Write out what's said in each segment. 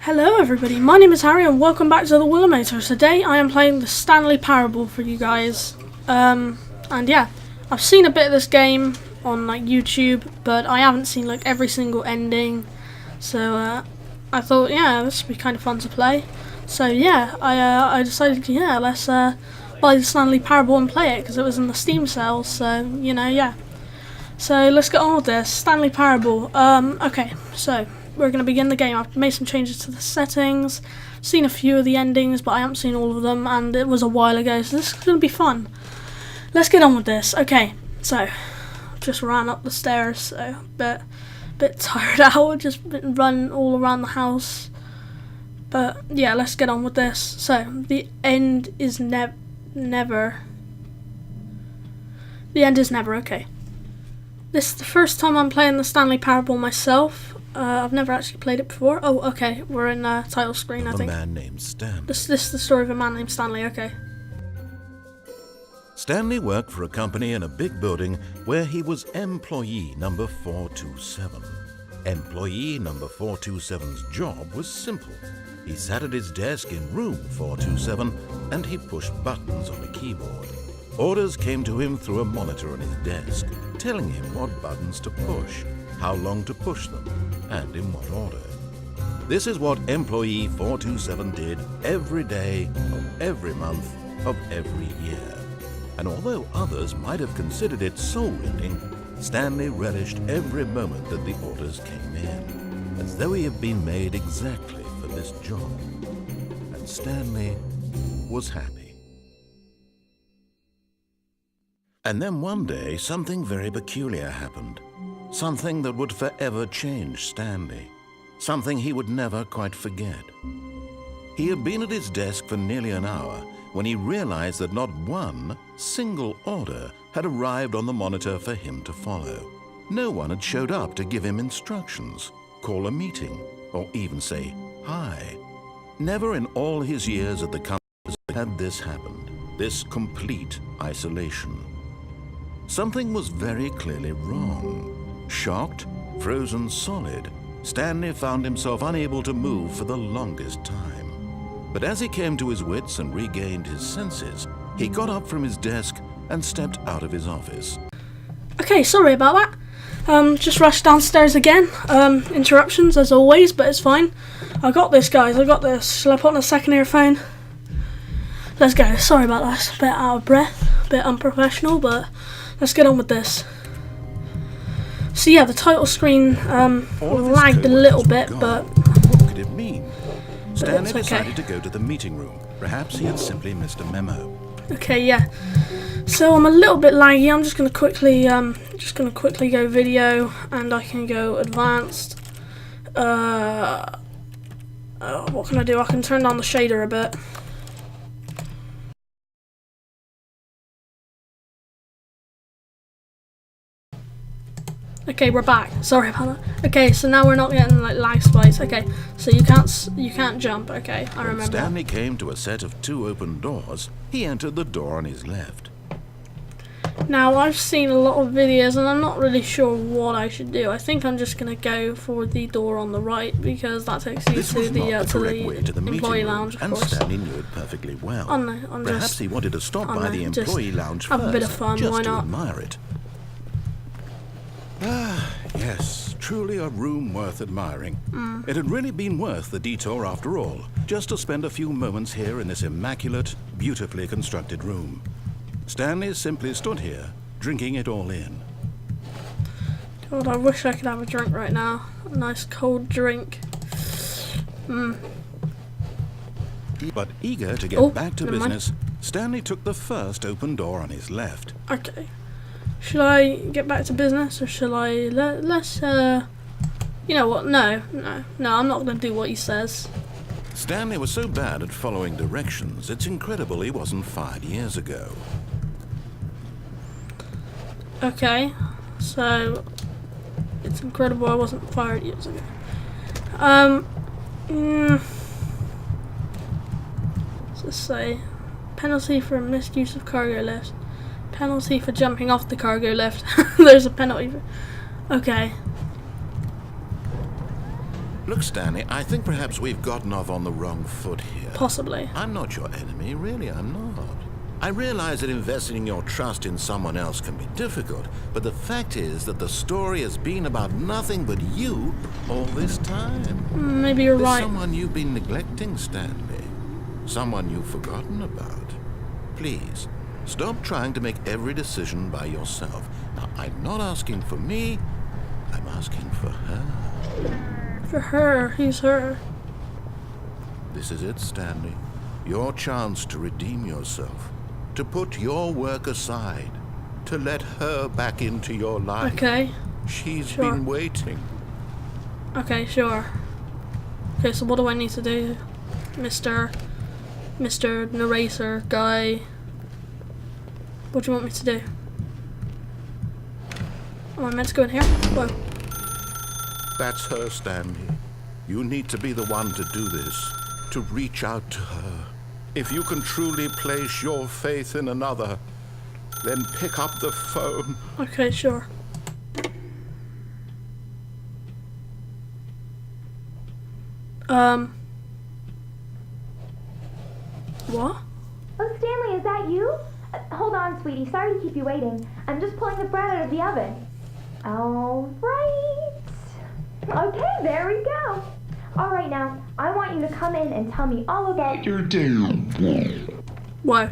Hello everybody, my name is Harry and welcome back to the Willomator. Today I am playing the Stanley Parable for you guys. And yeah, I've seen a bit of this game on like YouTube, but I haven't seen like every single ending. So I thought, yeah, this would be kind of fun to play. So yeah, I decided, yeah, let's buy the Stanley Parable and play it because it was in the Steam sale. So you know, yeah. So let's get on with this Stanley Parable. Okay, so we're going to begin the game. I've made some changes to the settings, seen a few of the endings, but I haven't seen all of them, and it was a while ago, so this is going to be fun. Let's get on with this. Okay, so just ran up the stairs, so a bit tired out, just been running all around the house. But yeah, let's get on with this. So the end is never. The end is never. Okay. This is the first time I'm playing the Stanley Parable myself. I've never actually played it before. Oh, okay, we're in title screen, I think. A man named Stanley. This is the story of a man named Stanley, okay. Stanley worked for a company in a big building where he was employee number 427. Employee number 427's job was simple. He sat at his desk in room 427 and he pushed buttons on a keyboard. Orders came to him through a monitor on his desk, telling him what buttons to push, how long to push them, and in what order. This is what employee 427 did every day of every month of every year. And although others might have considered it soul-rending, Stanley relished every moment that the orders came in, as though he had been made exactly for this job. And Stanley was happy. And then one day, something very peculiar happened. Something that would forever change Stanley. Something he would never quite forget. He had been at his desk for nearly an hour when he realized that not one single order had arrived on the monitor for him to follow. No one had showed up to give him instructions, call a meeting, or even say hi. Never in all his years at the company had this happened, this complete isolation. Something was very clearly wrong. Shocked, frozen solid, Stanley found himself unable to move for the longest time. But as he came to his wits and regained his senses, he got up from his desk and stepped out of his office. Okay, sorry about that. Just rushed downstairs again. Interruptions as always, but it's fine. I got this, guys, I got this. Shall I put on a second earphone? Let's go. Sorry about that. It's a bit out of breath, a bit unprofessional, but let's get on with this. So yeah, the title screen lagged a little bit, but what could it mean? Stanley okay. decided to go to the meeting room. Perhaps he had simply missed a memo. Okay, yeah. So I'm a little bit laggy. I'm just gonna quickly go video, and I can go advanced. What can I do? I can turn down the shader a bit. Okay, we're back. Sorry about that. Okay, so now we're not getting like lag spikes. Okay, so you can't jump. Okay, I remember. When Stanley came to a set of two open doors, he entered the door on his left. Now I've seen a lot of videos and I'm not really sure what I should do. I think I'm just gonna go for the door on the right because that takes you to the employee lounge, of course. And Stanley knew it perfectly well. Oh no, Perhaps he wanted to stop by the employee lounge have first, a bit of fun. just Why to not? admire it. Ah, yes, truly a room worth admiring. It had really been worth the detour after all, just to spend a few moments here in this immaculate, beautifully constructed room. Stanley simply stood here, drinking it all in. God, I wish I could have a drink right now. A nice cold drink. But eager to get back to never mind. business, Stanley took the first open door on his left. Okay. Should I get back to business or shall I let's you know what? No, I'm not gonna do what he says. Stanley was so bad at following directions, it's incredible he wasn't fired years ago. Okay, so it's incredible I wasn't fired years ago. Let's say penalty for misuse of cargo lift. Penalty for jumping off the cargo lift. There's a penalty. Okay. Look, Stanley, I think perhaps we've gotten off on the wrong foot here. Possibly. I'm not your enemy, really, I'm not. I realize that investing your trust in someone else can be difficult, but the fact is that the story has been about nothing but you all this time. Maybe you're There's right. someone you've been neglecting, Stanley. Someone you've forgotten about. Please, stop trying to make every decision by yourself. Now, I'm not asking for me, I'm asking for her. For her, he's her. This is it, Stanley. Your chance to redeem yourself. To put your work aside. To let her back into your life. Okay. She's Sure. been waiting. Okay, sure. Okay, so what do I need to do? Mr. Narrator guy. What do you want me to do? Am I meant to go in here? Whoa. That's her, Stanley. You need to be the one to do this. To reach out to her. If you can truly place your faith in another, then pick up the phone. Okay, sure. What? Oh, Stanley, is that you? Hold on, sweetie. Sorry to keep you waiting. I'm just pulling the bread out of the oven. All right. Okay, there we go. All right, now, I want you to come in and tell me all about your day. Whoa.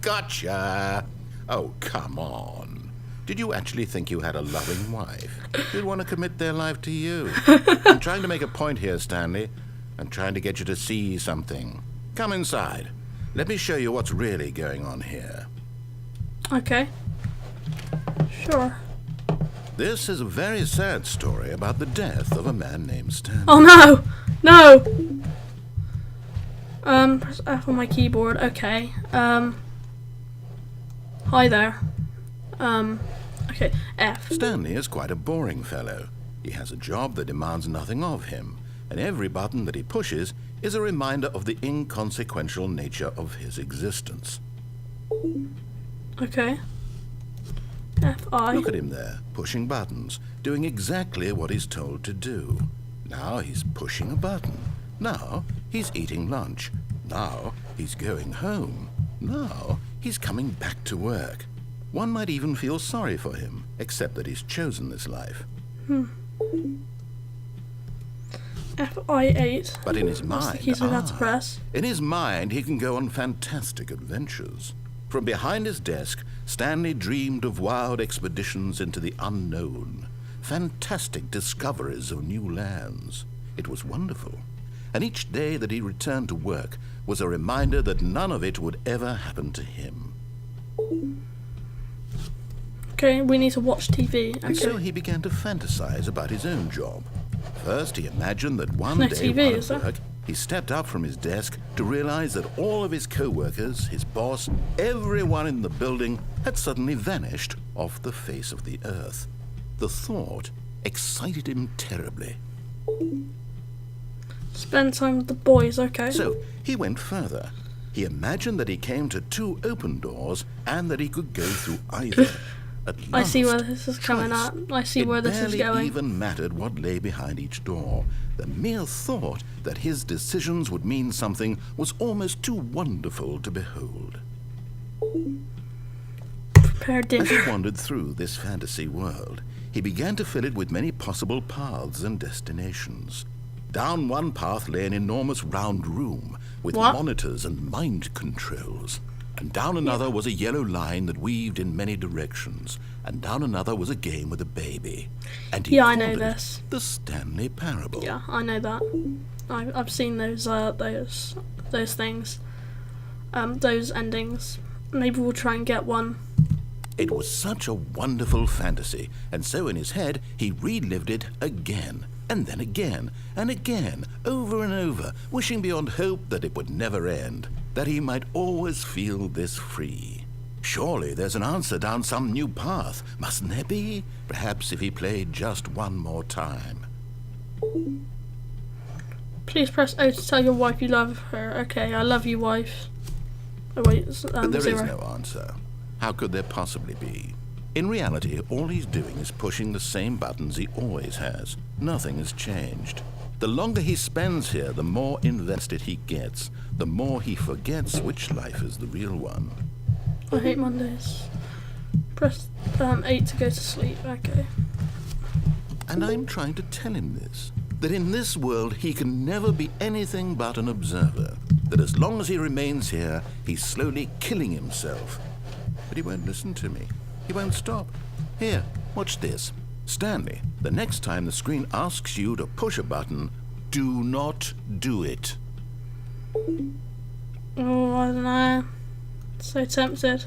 Gotcha. Oh, come on. Did you actually think you had a loving wife who'd want to commit their life to you? I'm trying to make a point here, Stanley. I'm trying to get you to see something. Come inside. Let me show you what's really going on here. Okay. Sure. This is a very sad story about the death of a man named Stanley. Oh no! No! Press F on my keyboard. Okay. Hi there. Okay, F. Stanley is quite a boring fellow. He has a job that demands nothing of him, and every button that he pushes is a reminder of the inconsequential nature of his existence. Okay. F-I. Look at him there, pushing buttons, doing exactly what he's told to do. Now he's pushing a button. Now he's eating lunch. Now he's going home. Now he's coming back to work. One might even feel sorry for him, except that he's chosen this life. F-I-8. But in his That's the mind, keys we had to press. in his mind, he can go on fantastic adventures. From behind his desk, Stanley dreamed of wild expeditions into the unknown, fantastic discoveries of new lands. It was wonderful. And each day that he returned to work was a reminder that none of it would ever happen to him. Okay, we need to watch TV. And so Okay. he began to fantasize about his own job. First, he imagined that one No day TV, while is at there? work, he stepped up from his desk to realize that all of his co-workers, his boss, everyone in the building had suddenly vanished off the face of the earth. The thought excited him terribly. Spend time with the boys, okay. So he went further. He imagined that he came to two open doors and that he could go through either. At I see last, where this is coming choice. at. I see where this is It barely going. even mattered what lay behind each door. The mere thought that his decisions would mean something was almost too wonderful to behold. Prepare As dinner. he wandered through this fantasy world, he began to fill it with many possible paths and destinations. Down one path lay an enormous round room with What? monitors and mind controls. And down another was a yellow line that weaved in many directions. And down another was a game with a baby. And he Yeah, I know called it this. The Stanley Parable. Yeah, I know that. I've seen those things, those endings. Maybe we'll try and get one. It was such a wonderful fantasy, and so in his head he relived it again, and then again, and again, over and over, wishing beyond hope that it would never end, that he might always feel this free. Surely there's an answer down some new path, mustn't there be? Perhaps if he played just one more time. Please press O to tell your wife you love her. Okay, I love you, wife. Oh wait, it's, But there is 0. no answer. How could there possibly be? In reality, all he's doing is pushing the same buttons he always has. Nothing has changed. The longer he spends here, the more invested he gets, the more he forgets which life is the real one. I hate Mondays. Press 8 to go to sleep. Okay. And I'm trying to tell him this, that in this world he can never be anything but an observer, that as long as he remains here, he's slowly killing himself. But he won't listen to me. He won't stop. Here, watch this. Stanley, the next time the screen asks you to push a button, do not do it. Oh, I don't know. So tempted.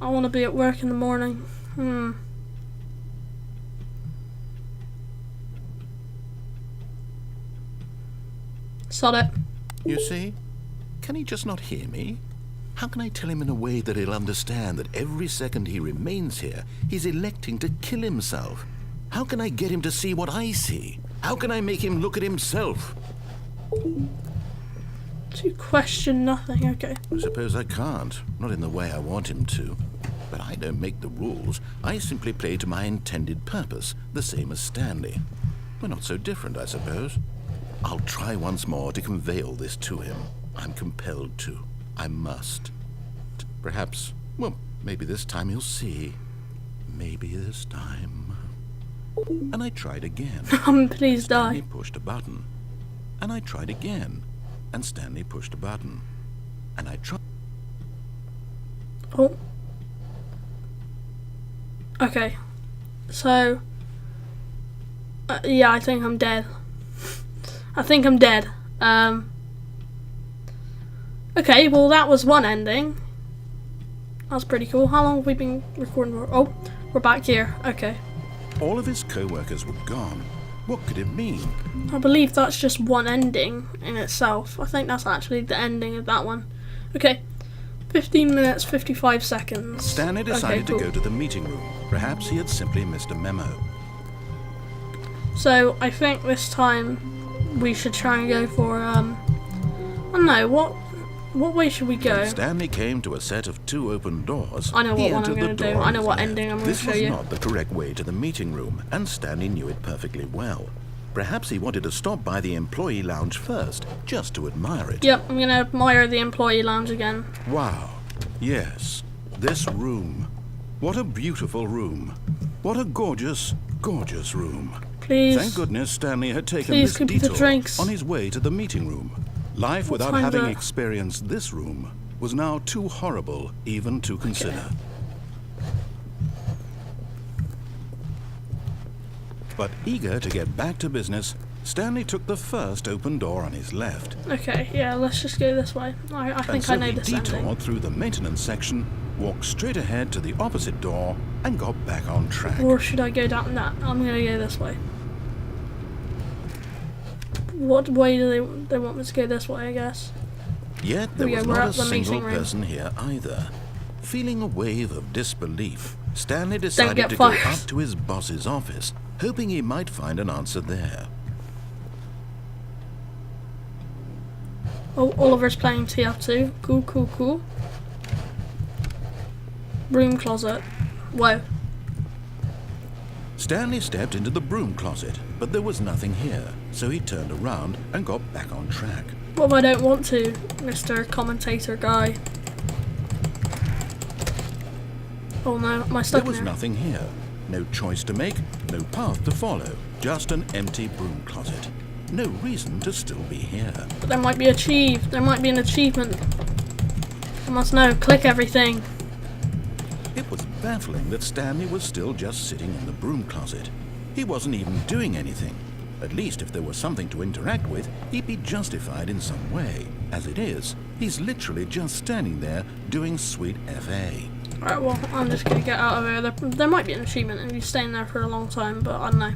I want to be at work in the morning. Sod it. You see? Can he just not hear me? How can I tell him in a way that he'll understand that every second he remains here, he's electing to kill himself? How can I get him to see what I see? How can I make him look at himself? To question nothing, okay. I suppose I can't. Not in the way I want him to. But I don't make the rules. I simply play to my intended purpose, the same as Stanley. We're not so different, I suppose. I'll try once more to convey all this to him. I'm compelled to. I must. Perhaps, well, maybe this time he'll see. Maybe this time. And I tried again. Please die. Stanley pushed a button. And I tried again. And Stanley pushed a button. And I tried. Oh. Okay. So. Yeah, I think I'm dead. I think I'm dead. Okay, well that was one ending. That's pretty cool. How long have we been recording for? Oh, we're back here. Okay. All of his co-workers were gone. What could it mean? I believe that's just one ending in itself. I think that's actually the ending of that one. Okay. 15 minutes, 55 seconds. Stanley decided okay, cool. to go to the meeting room. Perhaps he had simply missed a memo. So, I think this time we should try and go for, I don't know, what way should we go? When Stanley came to a set of 2 open doors. I know what one I'm going to do. I know what ending I'm going to show you. This was not the correct way to the meeting room, and Stanley knew it perfectly well. Perhaps he wanted to stop by the employee lounge first, just to admire it. Yep, I'm going to admire the employee lounge again. Wow. Yes. This room. What a beautiful room. What a gorgeous, gorgeous room. Please. Thank goodness Stanley had taken this detour on his way to the meeting room. Life without having experienced this room was now too horrible even to consider. But eager to get back to business, Stanley took the first open door on his left. Okay, yeah, let's just go this way. I think I know this ending. And so he detoured through the maintenance section, walked straight ahead to the opposite door, and got back on track. Or should I go down that? I'm going to go this way. What way do they want me to go? This way, I guess. Yet there was not a single person here either. Feeling a wave of disbelief, Stanley decided to go up to his boss's office, hoping he might find an answer there. Oh, Oliver's playing TF2. Cool, cool, cool. Broom closet. Whoa. Stanley stepped into the broom closet, but there was nothing here, so he turned around and got back on track. What if I don't want to, Mr. Commentator guy? Oh no, am I stuck in there? There was nothing here. No choice to make, no path to follow, just an empty broom closet. No reason to still be here. But there might be there might be an achievement. I must know, click everything. It was baffling that Stanley was still just sitting in the broom closet. He wasn't even doing anything. At least if there was something to interact with, he'd be justified in some way. As it is, he's literally just standing there doing sweet FA. Alright, well, I'm just gonna get out of here. There might be an achievement if you're staying there for a long time, but I don't know.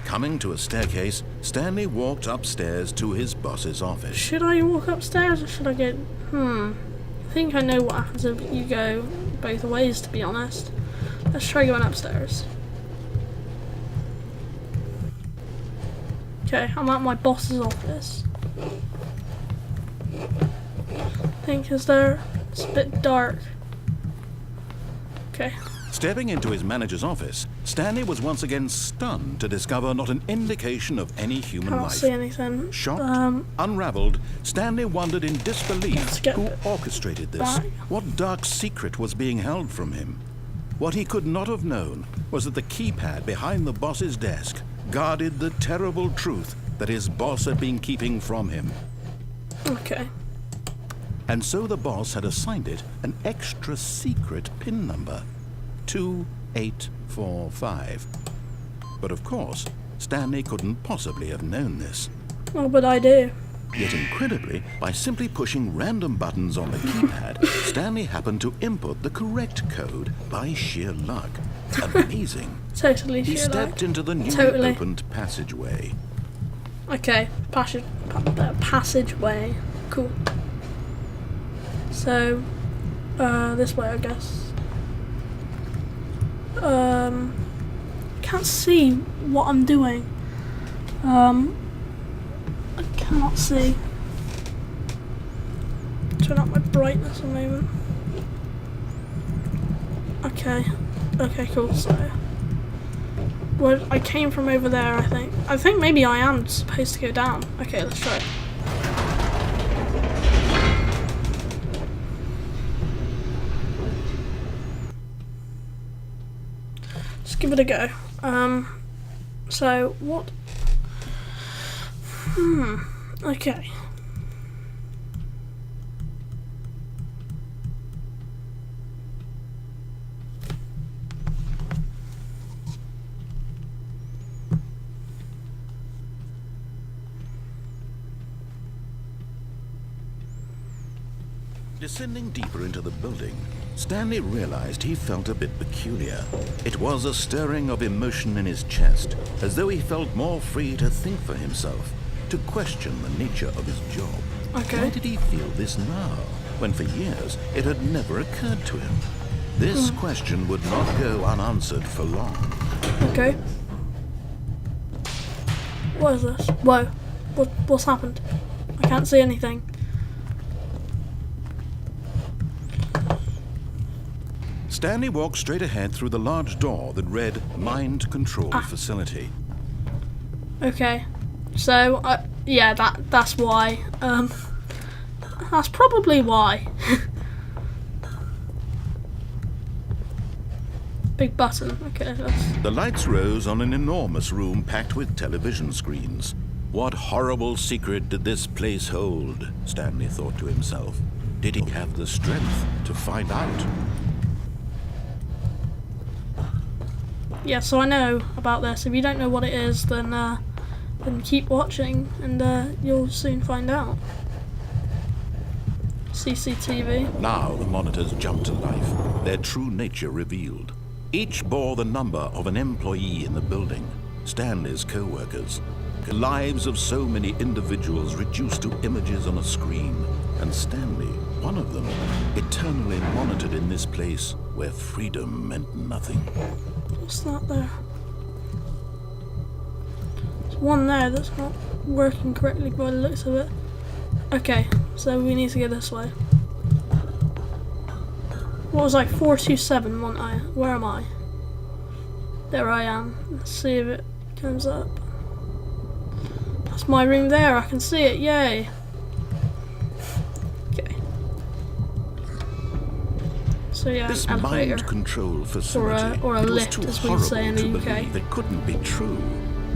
Coming to a staircase, Stanley walked upstairs to his boss's office. Should I walk upstairs or should I go... I think I know what happens if you go both ways, to be honest. Let's try going upstairs. Okay, I'm at my boss's office. I think it's a bit dark. Okay. Stepping into his manager's office, Stanley was once again stunned to discover not an indication of any human Can't life. see anything. Shocked, unraveled, Stanley wondered in disbelief who orchestrated this. back. What dark secret was being held from him? What he could not have known was that the keypad behind the boss's desk guarded the terrible truth that his boss had been keeping from him. Okay. And so the boss had assigned it an extra secret PIN number, 2845. But of course, Stanley couldn't possibly have known this. Oh, but I do. Yet incredibly, by simply pushing random buttons on the keypad, Stanley happened to input the correct code by sheer luck. Amazing. Totally He sheer luck. stepped into the newly Totally. opened passageway. Okay, passageway. Cool. So, this way, I guess. Can't see what I'm doing. I cannot see. Turn up my brightness a moment. Okay. Okay, cool. So, well, I came from over there, I think. I think maybe I am supposed to go down. Okay, let's try it. Just give it a go. So, what? Okay. Descending deeper into the building, Stanley realized he felt a bit peculiar. It was a stirring of emotion in his chest, as though he felt more free to think for himself, to question the nature of his job. Okay. Why did he feel this now, when for years it had never occurred to him? This question would not go unanswered for long. Okay. What is this? Whoa. What's happened? I can't see anything. Stanley walked straight ahead through the large door that read Mind Control Facility. Okay. So, yeah, that's why. That's probably why. Big button. Okay. The lights rose on an enormous room packed with television screens. What horrible secret did this place hold? Stanley thought to himself. Did he have the strength to find out? Yeah, so I know about this. If you don't know what it is, then keep watching, and you'll soon find out. CCTV. Now the monitors jumped to life, their true nature revealed. Each bore the number of an employee in the building, Stanley's co-workers. The lives of so many individuals reduced to images on a screen, and Stanley, one of them, eternally monitored in this place where freedom meant nothing. What's that there? There's one there that's not working correctly by the looks of it. Okay, so we need to go this way. What was I? 427, wasn't I? Where am I? There I am. Let's see if it comes up. That's my room there. I can see it. Yay. Okay. So yeah, This an elevator. mind control facility Or a it was lift, too as we would say in horrible the to UK. believe it couldn't be true.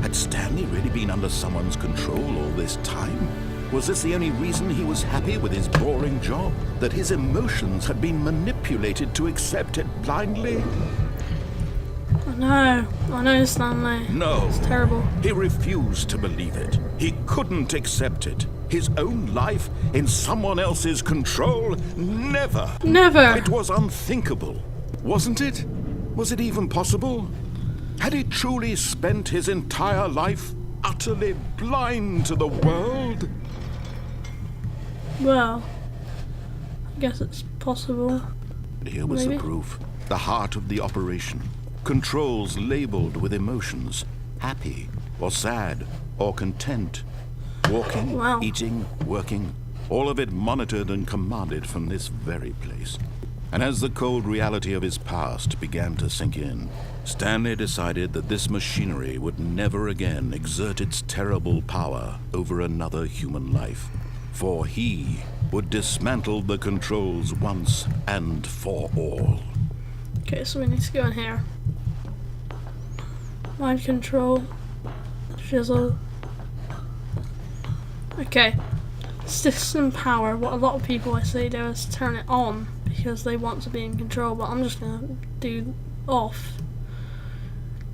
Had Stanley really been under someone's control all this time? Was this the only reason he was happy with his boring job? That his emotions had been manipulated to accept it blindly? I know, Stanley. No. It's terrible. He refused to believe it. He couldn't accept it. His own life in someone else's control? Never. Never. It was unthinkable. Wasn't it? Was it even possible? Had he truly spent his entire life utterly blind to the world? Well, I guess it's possible. Here was Maybe. the proof. The heart of the operation. Controls labeled with emotions. Happy, or sad, or content. Walking, Wow. eating, working. All of it monitored and commanded from this very place. And as the cold reality of his past began to sink in, Stanley decided that this machinery would never again exert its terrible power over another human life, for he would dismantle the controls once and for all. Okay, so we need to go in here. Mind control. Shizzle. Okay. System power. What a lot of people I say do is turn it on because they want to be in control, but I'm just gonna do off.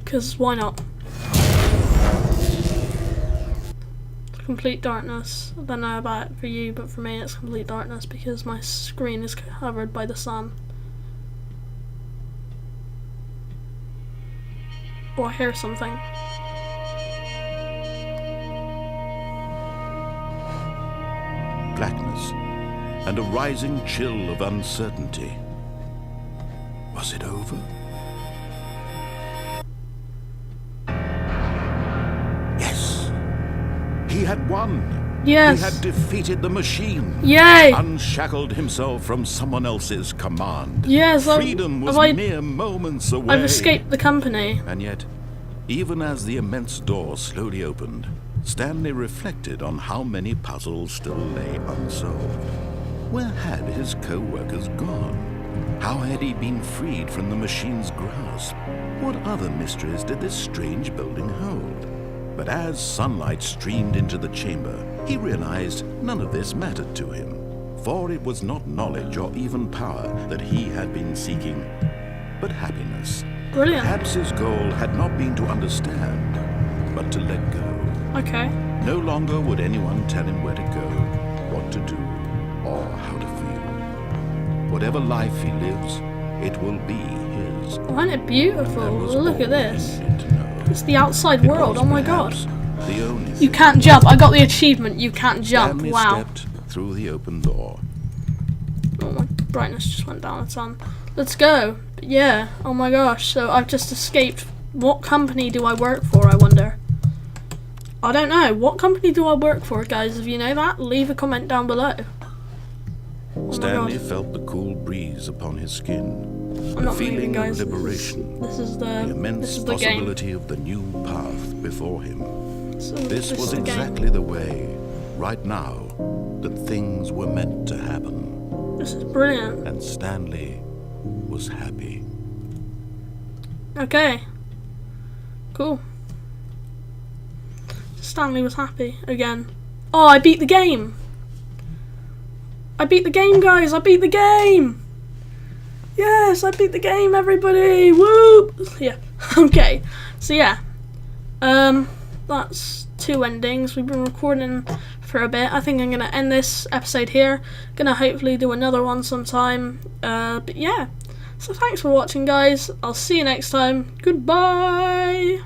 Because why not? Complete darkness. I don't know about it for you, but for me it's complete darkness because my screen is covered by the sun. Oh, I hear something. Blackness and a rising chill of uncertainty. Was it over? Yes! He had won! Yes! He had defeated the machine! Yay! Unshackled himself from someone else's command. Yes! Freedom was mere moments away. I've escaped the company. And yet, even as the immense door slowly opened, Stanley reflected on how many puzzles still lay unsolved. Where had his co-workers gone? How had he been freed from the machine's grasp? What other mysteries did this strange building hold? But as sunlight streamed into the chamber, he realized none of this mattered to him, for it was not knowledge or even power that he had been seeking, but happiness. Brilliant. Perhaps his goal had not been to understand, but to let go. Okay. No longer would anyone tell him where to go, what to do, or how to feel. Whatever life he lives, it will be his. Isn't it beautiful? That was Look all at this. he needed to know. It's the outside It world. was Oh my god. perhaps the only You thing. can't jump. I got the achievement. You can't jump. Stanley Wow. stepped through the open door. Oh, my brightness just went down a ton. Let's go. Yeah. Oh my gosh. So I've just escaped. What company do I work for, I wonder? I don't know. What company do I work for, guys? If you know that, leave a comment down below. Oh my Stanley god. felt the cool breeze upon his skin. I'm The not moving, feeling guys. of liberation. This is The the immense game. possibility of the new path before him. So This was is the game. exactly the way, right now, that things were meant to happen. This is brilliant. And Stanley was happy. Okay. Cool. Stanley was happy again. Oh, I beat the game! I beat the game, guys! I beat the game! Yes, I beat the game, everybody! Whoop! Yeah. Okay. So yeah. That's 2 endings. We've been recording for a bit. I think I'm gonna end this episode here. Gonna hopefully do another one sometime. But yeah. So thanks for watching, guys. I'll see you next time. Goodbye!